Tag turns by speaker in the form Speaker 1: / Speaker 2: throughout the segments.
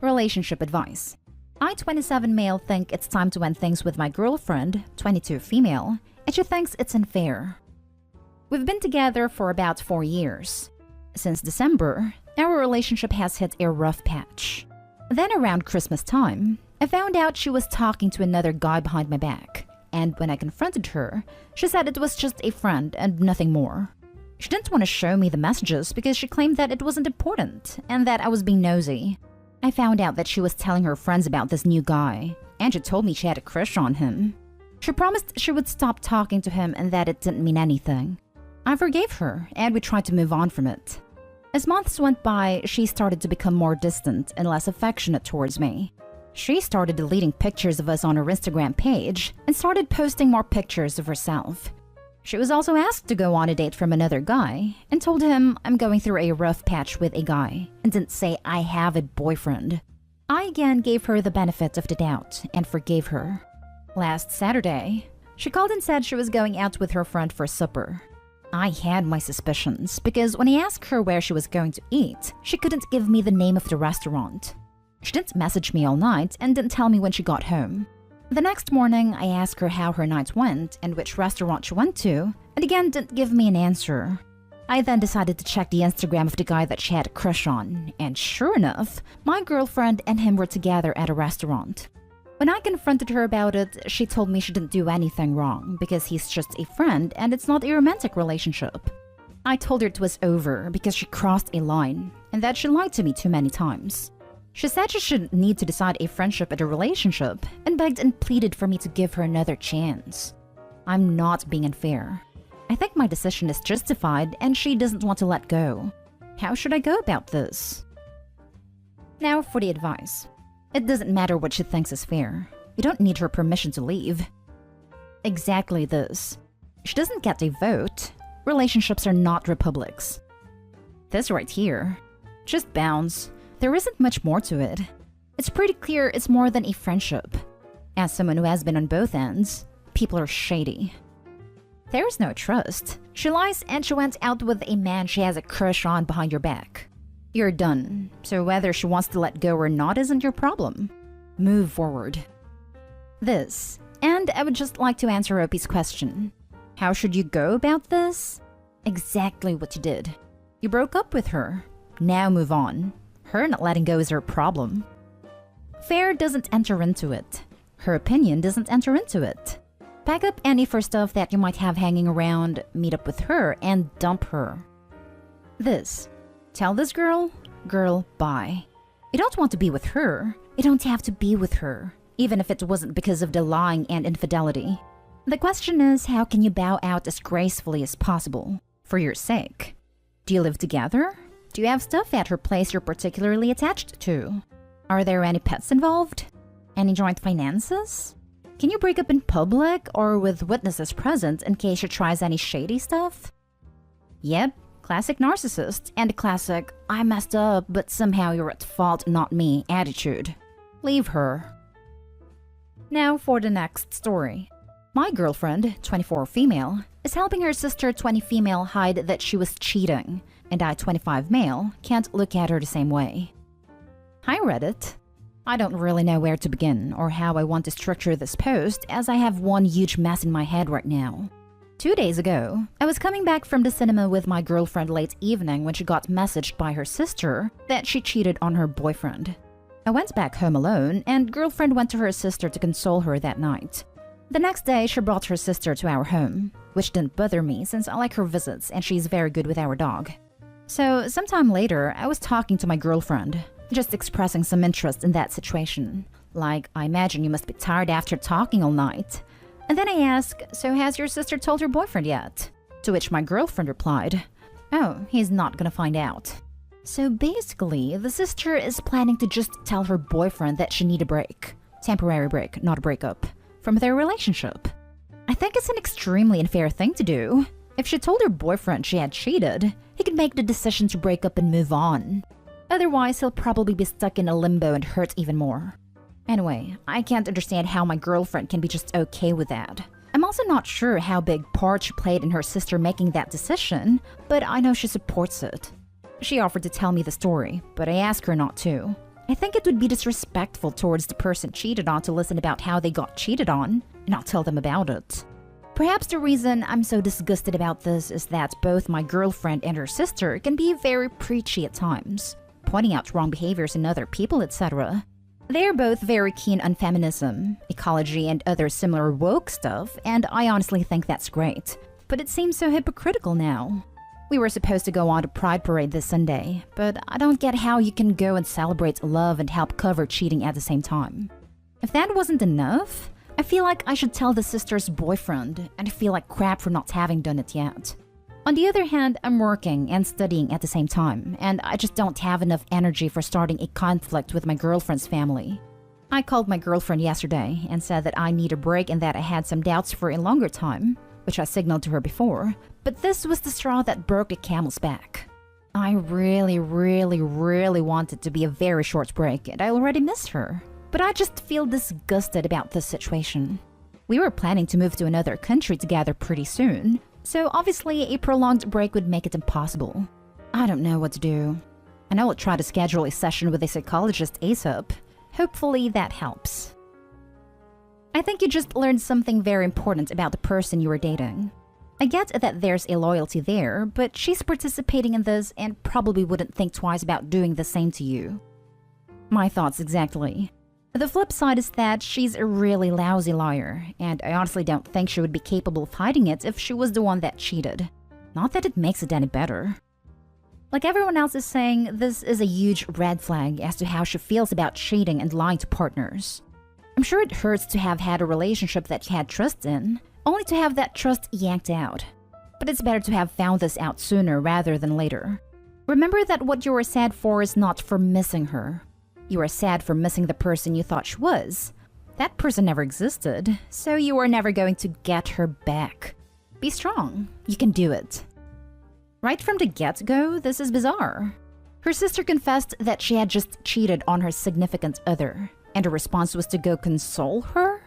Speaker 1: Relationship advice. I, 27 male, think it's time to end things with my girlfriend, 22 female, and she thinks it's unfair. We've been together for about 4 years. Since December, our relationship has hit a rough patch. Then around Christmas time, I found out she was talking to another guy behind my back, and when I confronted her, she said it was just a friend and nothing more. She didn't want to show me the messages because she claimed that it wasn't important and that I was being nosy. I found out that she was telling her friends about this new guy, and she told me she had a crush on him. She promised she would stop talking to him and that it didn't mean anything. I forgave her, and we tried to move on from it. As months went by, she started to become more distant and less affectionate towards me. She started deleting pictures of us on her Instagram page and started posting more pictures of herself. She was also asked to go on a date from another guy and told him I'm going through a rough patch with a guy and didn't say I have a boyfriend. I again gave her the benefit of the doubt and forgave her. Last Saturday, she called and said she was going out with her friend for supper. I had my suspicions because when I asked her where she was going to eat, she couldn't give me the name of the restaurant. She didn't message me all night and didn't tell me when she got home. The next morning, I asked her how her night went and which restaurant she went to, and again didn't give me an answer. I then decided to check the Instagram of the guy that she had a crush on, and sure enough, my girlfriend and him were together at a restaurant. When I confronted her about it, she told me she didn't do anything wrong because he's just a friend and it's not a romantic relationship. I told her it was over because she crossed a line and that she lied to me too many times. She said she shouldn't need to decide a friendship and a relationship and begged and pleaded for me to give her another chance. I'm not being unfair. I think my decision is justified and she doesn't want to let go. How should I go about this? Now for the advice. It doesn't matter what she thinks is fair. You don't need her permission to leave. Exactly this. She doesn't get a vote. Relationships are not republics. This right here. Just bounce. There isn't much more to it. It's pretty clear it's more than a friendship. As someone who has been on both ends, people are shady. There's no trust. She lies and she went out with a man she has a crush on behind your back. You're done, so whether she wants to let go or not isn't your problem. Move forward. This, and I would just like to answer Opie's question. How should you go about this? Exactly what you did. You broke up with her. Now move on. Her not letting go is her problem. Fair doesn't enter into it. Her opinion doesn't enter into it. Pack up any for stuff that you might have hanging around, meet up with her, and dump her. This. Tell this girl, bye. You don't want to be with her. You don't have to be with her, even if it wasn't because of the lying and infidelity. The question is, how can you bow out as gracefully as possible, for your sake? Do you live together? Do you have stuff at her place you're particularly attached to? Are there any pets involved? Any joint finances? Can you break up in public or with witnesses present in case she tries any shady stuff? Yep, classic narcissist and classic I messed up but somehow you're at fault, not me attitude. Leave her. Now for the next story. My girlfriend, 24 female, is helping her sister, 20 female, hide that she was cheating, and I, 25 male, can't look at her the same way. Hi Reddit. I don't really know where to begin or how I want to structure this post as I have one huge mess in my head right now. 2 days ago, I was coming back from the cinema with my girlfriend late evening when she got messaged by her sister that she cheated on her boyfriend. I went back home alone and girlfriend went to her sister to console her that night. The next day, she brought her sister to our home, which didn't bother me since I like her visits and she's very good with our dog. So, sometime later, I was talking to my girlfriend, just expressing some interest in that situation. Like, I imagine you must be tired after talking all night. And then I ask, so has your sister told her boyfriend yet? To which my girlfriend replied, oh, he's not gonna find out. So basically, the sister is planning to just tell her boyfriend that she need a break. Temporary break, not a breakup. From their relationship. I think it's an extremely unfair thing to do. If she told her boyfriend she had cheated, he could make the decision to break up and move on. Otherwise, he'll probably be stuck in a limbo and hurt even more. Anyway, I can't understand how my girlfriend can be just okay with that. I'm also not sure how big part she played in her sister making that decision, but I know she supports it. She offered to tell me the story, but I asked her not to. I think it would be disrespectful towards the person cheated on to listen about how they got cheated on and not tell them about it. Perhaps the reason I'm so disgusted about this is that both my girlfriend and her sister can be very preachy at times, pointing out wrong behaviors in other people, etc. They are both very keen on feminism, ecology, and other similar woke stuff, and I honestly think that's great. But it seems so hypocritical now. We were supposed to go on a Pride Parade this Sunday, but I don't get how you can go and celebrate love and help cover cheating at the same time. If that wasn't enough, I feel like I should tell the sister's boyfriend, and I feel like crap for not having done it yet. On the other hand, I'm working and studying at the same time, and I just don't have enough energy for starting a conflict with my girlfriend's family. I called my girlfriend yesterday and said that I need a break and that I had some doubts for a longer time, which I signaled to her before, but this was the straw that broke the camel's back. I really wanted to be a very short break, and I already miss her. But I just feel disgusted about this situation. We were planning to move to another country together pretty soon, so obviously a prolonged break would make it impossible. I don't know what to do. I know I'll try to schedule a session with a psychologist ASAP. Hopefully that helps. I think you just learned something very important about the person you were dating. I get that there's a loyalty there, but she's participating in this and probably wouldn't think twice about doing the same to you. My thoughts exactly. The flip side is that she's a really lousy liar, and I honestly don't think she would be capable of hiding it if she was the one that cheated. Not that it makes it any better. Like everyone else is saying, this is a huge red flag as to how she feels about cheating and lying to partners. I'm sure it hurts to have had a relationship that you had trust in, only to have that trust yanked out. But it's better to have found this out sooner rather than later. Remember that what you are sad for is not for missing her. You are sad for missing the person you thought she was. That person never existed, so you are never going to get her back. Be strong. You can do it. Right from the get-go, this is bizarre. Her sister confessed that she had just cheated on her significant other, and her response was to go console her?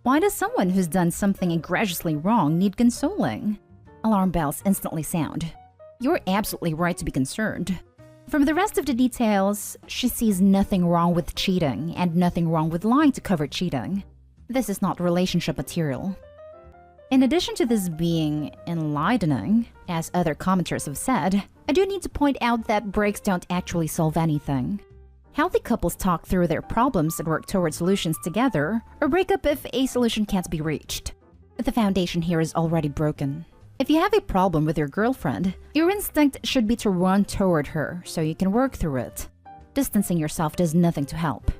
Speaker 1: Why does someone who's done something egregiously wrong need consoling? Alarm bells instantly sound. You're absolutely right to be concerned. From the rest of the details, she sees nothing wrong with cheating and nothing wrong with lying to cover cheating. This is not relationship material. In addition to this being enlightening, as other commenters have said, I do need to point out that breaks don't actually solve anything. Healthy couples talk through their problems and work toward solutions together, or break up if a solution can't be reached. But the foundation here is already broken. If you have a problem with your girlfriend, your instinct should be to run toward her so you can work through it. Distancing yourself does nothing to help.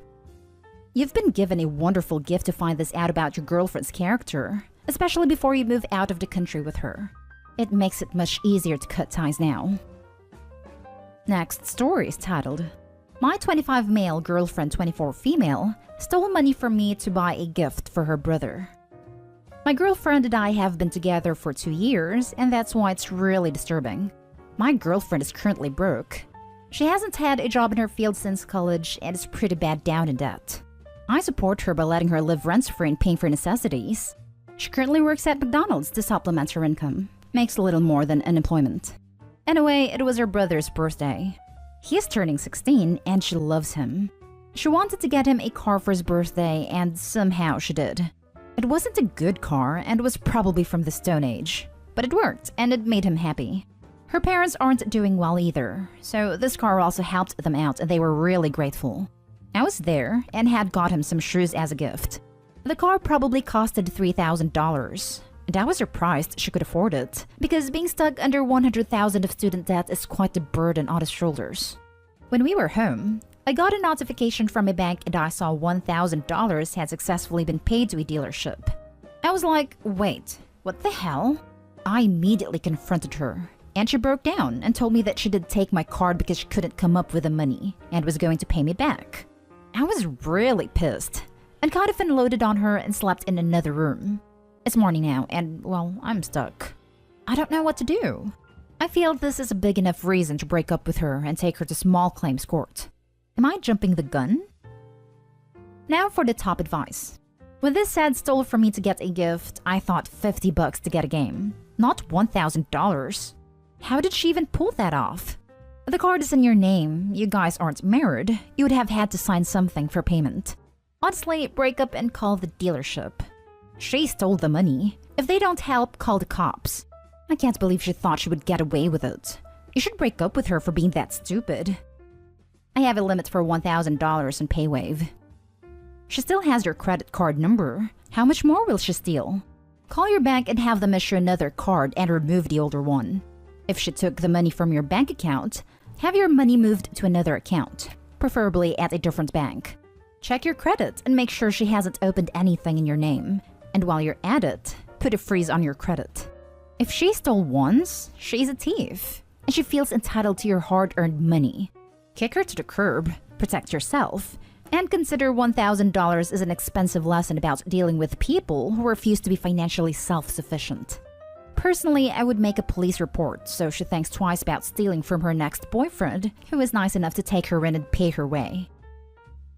Speaker 1: You've been given a wonderful gift to find this out about your girlfriend's character, especially before you move out of the country with her. It makes it much easier to cut ties now. Next story is titled, My 25 male girlfriend 24 female stole money from me to buy a gift for her brother. My girlfriend and I have been together for 2 years, and that's why it's really disturbing. My girlfriend is currently broke. She hasn't had a job in her field since college and is pretty bad down in debt. I support her by letting her live rent-free and paying for necessities. She currently works at McDonald's to supplement her income. Makes a little more than unemployment. Anyway, it was her brother's birthday. He is turning 16 and she loves him. She wanted to get him a car for his birthday and somehow she did. It wasn't a good car and was probably from the Stone Age, but it worked and it made him happy. Her parents aren't doing well either, so this car also helped them out and they were really grateful. I was there and had got him some shoes as a gift. The car probably costed $3,000, and I was surprised she could afford it, because being stuck under $100,000 of student debt is quite a burden on his shoulders. When we were home, I got a notification from a bank and I saw $1,000 had successfully been paid to a dealership. I was like, wait, what the hell? I immediately confronted her, and she broke down and told me that she did take my card because she couldn't come up with the money and was going to pay me back. I was really pissed and kind of unloaded on her and slept in another room. It's morning now and, well, I'm stuck. I don't know what to do. I feel this is a big enough reason to break up with her and take her to small claims court. Am I jumping the gun? Now for the top advice. When this sad stole from me to get a gift, I thought $50 to get a game, not $1,000. How did she even pull that off? The card is in your name, you guys aren't married, you would have had to sign something for payment. Honestly, break up and call the dealership. She stole the money. If they don't help, call the cops. I can't believe she thought she would get away with it. You should break up with her for being that stupid. I have a limit for $1,000 in PayWave. She still has your credit card number. How much more will she steal? Call your bank and have them issue another card and remove the older one. If she took the money from your bank account, have your money moved to another account, preferably at a different bank. Check your credit and make sure she hasn't opened anything in your name. And while you're at it, put a freeze on your credit. If she stole once, she's a thief, and she feels entitled to your hard-earned money. Kick her to the curb, protect yourself, and consider $1,000 as an expensive lesson about dealing with people who refuse to be financially self-sufficient. Personally, I would make a police report so she thinks twice about stealing from her next boyfriend, who is nice enough to take her in and pay her way.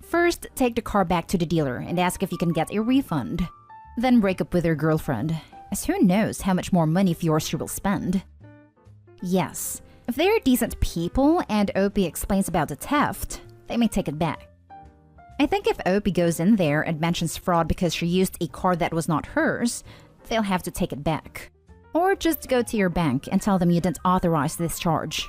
Speaker 1: First, take the car back to the dealer and ask if you can get a refund. Then break up with your girlfriend, as who knows how much more money of yours she will spend. Yes, if they are decent people and Opie explains about the theft, they may take it back. I think if Opie goes in there and mentions fraud because she used a card that was not hers, they'll have to take it back. Or just go to your bank and tell them you didn't authorize this charge.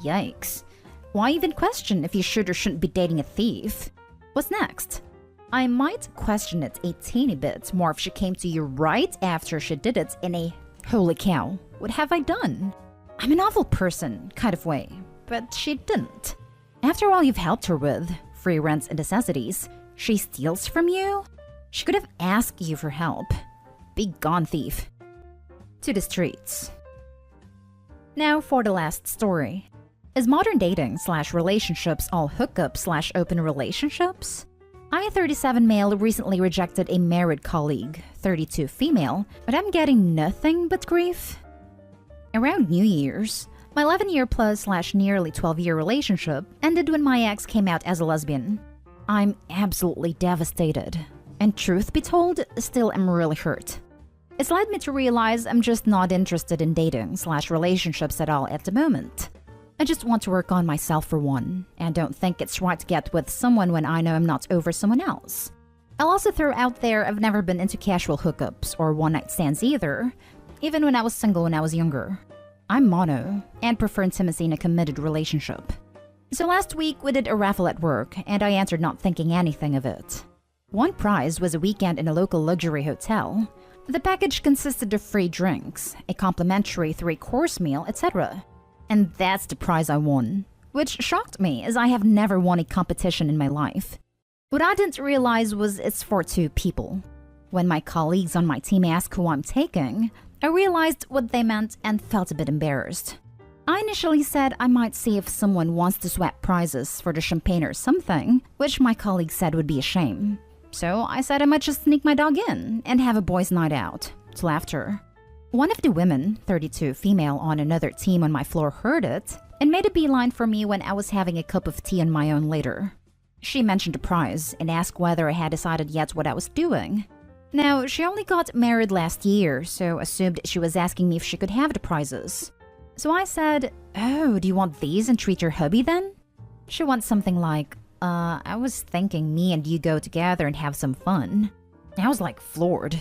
Speaker 1: Yikes. Why even question if you should or shouldn't be dating a thief? What's next? I might question it a teeny bit more if she came to you right after she did it in a "holy cow, what have I done? I'm an awful person" kind of way, but she didn't. After all you've helped her with, free rents and necessities, she steals from you? She could have asked you for help. Be gone, thief. To the streets. Now for the last story. Is modern dating / relationships all hookup / open relationships? I, 37 male, recently rejected a married colleague, 32 female, but I'm getting nothing but grief. Around New Year's, my 11-year plus / nearly 12-year relationship ended when my ex came out as a lesbian. I'm absolutely devastated. And truth be told, still am really hurt. It's led me to realize I'm just not interested in dating / relationships at all at the moment. I just want to work on myself for one, and don't think it's right to get with someone when I know I'm not over someone else. I'll also throw out there I've never been into casual hookups or one-night stands either, even when I was single when I was younger. I'm mono, and prefer intimacy in a committed relationship. So last week we did a raffle at work, and I answered not thinking anything of it. One prize was a weekend in a local luxury hotel. The package consisted of free drinks, a complimentary 3-course meal, etc. And that's the prize I won, which shocked me as I have never won a competition in my life. What I didn't realize was it's for 2 people. When my colleagues on my team asked who I'm taking, I realized what they meant and felt a bit embarrassed. I initially said I might see if someone wants to swap prizes for the champagne or something, which my colleague said would be a shame. So I said I might just sneak my dog in and have a boys' night out, to laughter. One of the women, 32 female on another team on my floor, heard it and made a beeline for me when I was having a cup of tea on my own later. She mentioned the prize and asked whether I had decided yet what I was doing. Now, she only got married last year, so assumed she was asking me if she could have the prizes. So I said, "Oh, do you want these and treat your hubby then?" She wants something like, I was thinking me and you go together and have some fun." I was like floored.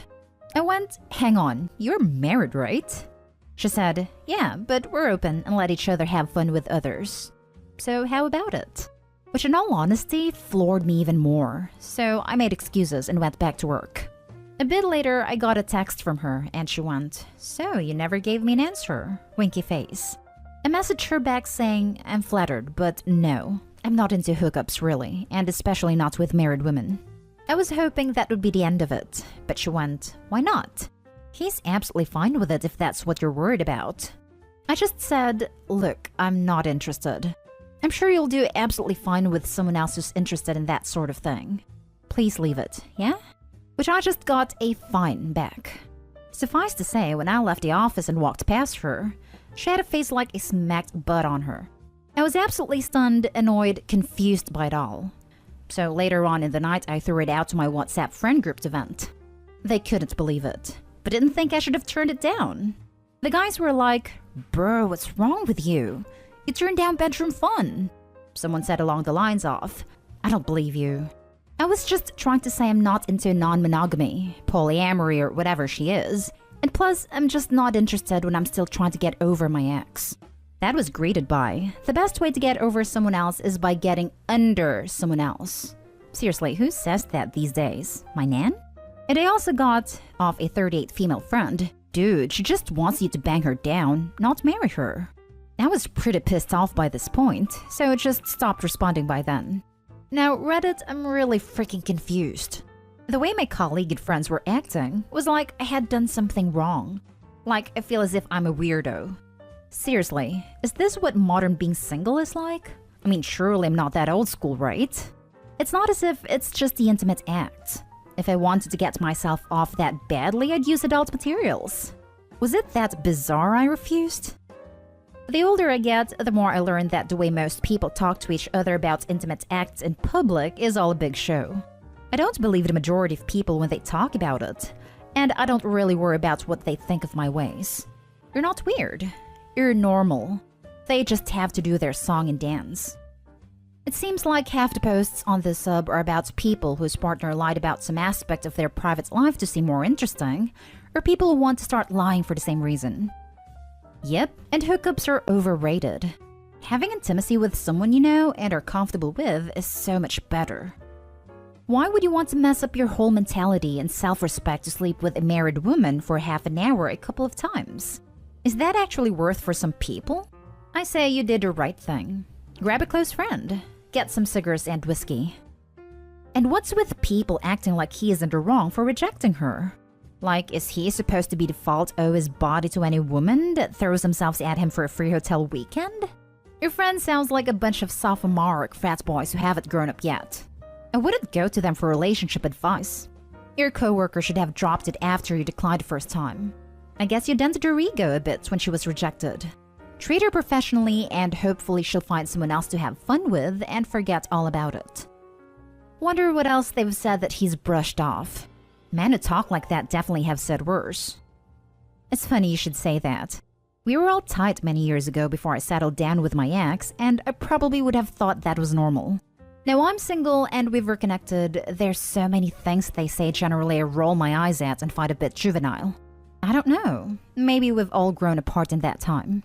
Speaker 1: I went, "Hang on, you're married, right?" She said, "Yeah, but we're open and let each other have fun with others. So how about it?" Which in all honesty floored me even more, so I made excuses and went back to work. A bit later, I got a text from her and she went, "So you never gave me an answer?" Winky face. I messaged her back saying, "I'm flattered, but no, I'm not into hookups really, and especially not with married women." I was hoping that would be the end of it, but she went, "Why not? He's absolutely fine with it if that's what you're worried about." I just said, "Look, I'm not interested. I'm sure you'll do absolutely fine with someone else who's interested in that sort of thing. Please leave it, yeah?" Which I just got a fine back. Suffice to say, when I left the office and walked past her, she had a face like a smacked butt on her. I was absolutely stunned, annoyed, confused by it all. So later on in the night, I threw it out to my WhatsApp friend group to vent. They couldn't believe it, but didn't think I should have turned it down. The guys were like, "Bro, what's wrong with you? You turned down bedroom fun. Someone said along the lines of, I don't believe you. I was just trying to say I'm not into non-monogamy, polyamory, or whatever she is. And plus, I'm just not interested when I'm still trying to get over my ex. That was greeted by, the best way to get over someone else is by getting under someone else. Seriously, who says that these days? My nan? And I also got off a 38 female friend. Dude, she just wants you to bang her down, not marry her. I was pretty pissed off by this point, so I just stopped responding by then. Now, Reddit, I'm really freaking confused. The way my colleague and friends were acting was like I had done something wrong. Like, I feel as if I'm a weirdo. Seriously, is this what modern being single is like? I mean, surely I'm not that old school, right? It's not as if it's just the intimate act. If I wanted to get myself off that badly, I'd use adult materials. Was it that bizarre I refused? The older I get, the more I learn that the way most people talk to each other about intimate acts in public is all a big show. I don't believe the majority of people when they talk about it, and I don't really worry about what they think of my ways. You're not weird. You're normal. They just have to do their song and dance. It seems like half the posts on this sub are about people whose partner lied about some aspect of their private life to seem more interesting, or people who want to start lying for the same reason. Yep, and hookups are overrated. Having intimacy with someone you know and are comfortable with is so much better. Why would you want to mess up your whole mentality and self-respect to sleep with a married woman for half an hour a couple of times? Is that actually worth for some people? I say you did the right thing. Grab a close friend. Get some cigars and whiskey. And what's with people acting like he is in the wrong for rejecting her? Like, is he supposed to be default owe his body to any woman that throws themselves at him for a free hotel weekend? Your friend sounds like a bunch of sophomoric frat boys who haven't grown up yet. I wouldn't go to them for relationship advice. Your coworker should have dropped it after you declined the first time. I guess you dented her ego a bit when she was rejected. Treat her professionally and hopefully she'll find someone else to have fun with and forget all about it. Wonder what else they've said that he's brushed off. Men who talk like that definitely have said worse. It's funny you should say that. We were all tight many years ago before I settled down with my ex, and I probably would have thought that was normal. Now I'm single and we've reconnected, there's so many things they say generally I roll my eyes at and find a bit juvenile. I don't know, maybe we've all grown apart in that time.